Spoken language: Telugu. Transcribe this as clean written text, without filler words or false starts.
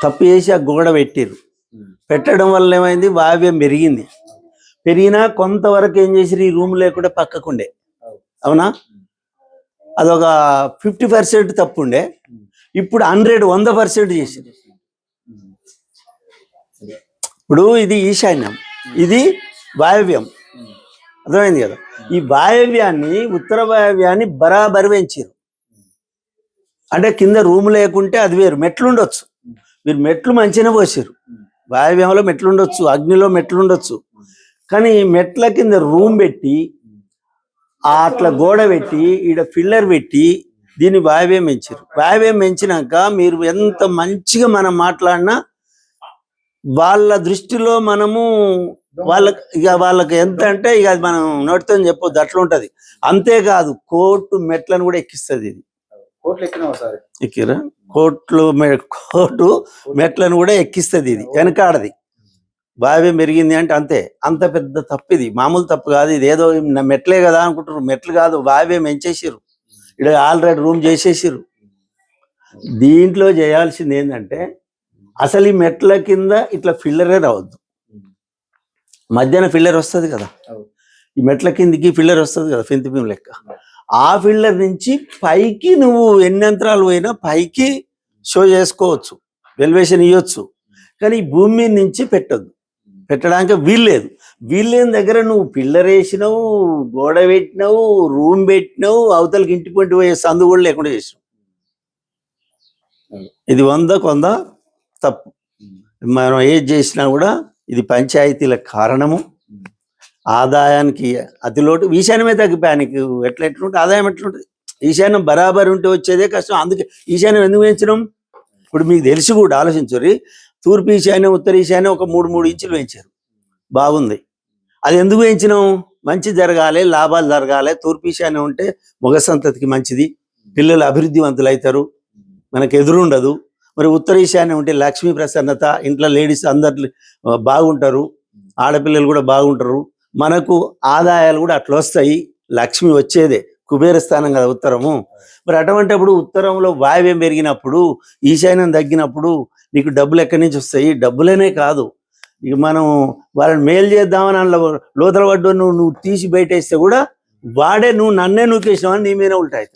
తప్పు చేసి ఆ గోడ పెట్టిరు. పెట్టడం వల్ల ఏమైంది, వావ్యం పెరిగింది. పెరిగినా కొంతవరకు ఏం చేసిరు, ఈ రూమ్ లేకుండా పక్కకుండే. అవునా? అదొక 50% తప్పు ఉండే. ఇప్పుడు 100% చేసింది. ఇప్పుడు ఇది ఈశాన్యం, ఇది వాయవ్యం. అర్థమైంది కదా? ఈ వాయవ్యాన్ని, ఉత్తర వాయవ్యాన్ని బరాబరి పెంచారు. అంటే కింద రూమ్ లేకుంటే అది వేరు, మెట్లు ఉండొచ్చు. మీరు మెట్లు మంచిగా పోసారు. వాయవ్యంలో మెట్లు ఉండొచ్చు, అగ్నిలో మెట్లు ఉండొచ్చు. కానీ మెట్ల కింద రూమ్ పెట్టి, అట్లా గోడ పెట్టి, ఈడ పిల్లర్ పెట్టి, దీన్ని వాయవ్యం పెంచారు. వాయవ్యం పెంచినాక మీరు ఎంత మంచిగా మనం మాట్లాడినా వాళ్ళ దృష్టిలో మనము వాళ్ళకి ఎంత అంటే ఇక అది మనం నోటితో చెప్పొద్దు, అట్లా ఉంటది. అంతేకాదు కోర్టు మెట్లను కూడా ఎక్కిస్తుంది. ఇది ఎక్కిరా? కోర్టు మెట్లను కూడా ఎక్కిస్తుంది. ఇది వెనకాడది. వాయవ్యం పెరిగింది అంటే అంతే. అంత పెద్ద తప్పు ఇది, మామూలు తప్పు కాదు. ఇది ఏదో మెట్లే కదా అనుకుంటారు, మెట్లు కాదు, వాయవ్యం ఎంచేసారు. ఇక్కడ ఆల్రెడీ రూమ్ చేసేసారు. దీంట్లో చేయాల్సింది ఏంటంటే, అసలు ఈ మెట్ల కింద ఇట్లా ఫిల్లరే రావద్దు. మధ్యాహ్నం ఫిల్లర్ వస్తుంది కదా, ఈ మెట్ల కిందికి ఫిల్లర్ వస్తుంది కదా, ఫెంతిపీం లెక్క. ఆ ఫిల్లర్ నుంచి పైకి నువ్వు ఎన్ని అంతరాలు పోయినా పైకి షో చేసుకోవచ్చు, వెల్వేషన్ ఇవ్వచ్చు. కానీ ఈ భూమి మీద నుంచి పెట్టద్దు, పెట్టడానికి వీల్లేదు. వీల్లేని దగ్గర నువ్వు పిల్లర్ వేసినావు, గోడ పెట్టినావు, రూమ్ పెట్టినావు, అవతలకి ఇంటి పొంటి పోయే సందు కూడా లేకుండా చేసినావు. ఇది 100% తప్పు. మనం ఏది చేసినా కూడా ఇది పంచాయతీల కారణము. ఆదాయానికి అతిలోటు. ఈశాన్యమే తగ్గిపోయా. నీకు ఎట్లుంటే ఆదాయం ఎట్లుంటుంది? ఈశాన్యం బరాబర్ ఉంటే వచ్చేదే కష్టం. అందుకే ఈశాన్యం ఎందుకు పెంచినాం? ఇప్పుడు మీకు తెలిసి కూడా ఆలోచించరు. తూర్పు ఈశాన్యం, ఉత్తర ఈశాన్యం ఒక 3 ఇంచులు పెంచారు, బాగుంది. అది ఎందుకు పెంచినాం? మంచి జరగాలి, లాభాలు జరగాలి. తూర్పు ఈశాన్యం ఉంటే మగ సంతతికి మంచిది, పిల్లలు అభివృద్ధివంతులు అవుతారు, మనకు ఎదురుండదు. మరి ఉత్తర ఈశాన్యం ఉంటే లక్ష్మీ ప్రసన్నత, ఇంట్లో లేడీస్ అందరు బాగుంటారు, ఆడపిల్లలు కూడా బాగుంటారు, మనకు ఆదాయాలు కూడా అట్లా వస్తాయి. లక్ష్మి వచ్చేదే, కుబేర స్థానం కదా ఉత్తరము. మరి అటువంటిప్పుడు ఉత్తరంలో వాయవ్యం పెరిగినప్పుడు, ఈశాన్యం తగ్గినప్పుడు నీకు డబ్బులు ఎక్కడి నుంచి వస్తాయి? డబ్బులనే కాదు, ఇక మనం వాళ్ళని మేలు చేద్దామని అందులో లోతల పడ్డు నువ్వు తీసి బయట వేస్తే కూడా వాడే నువ్వు నన్నే నూకేసినావని నీ మీద ఉంటాయి.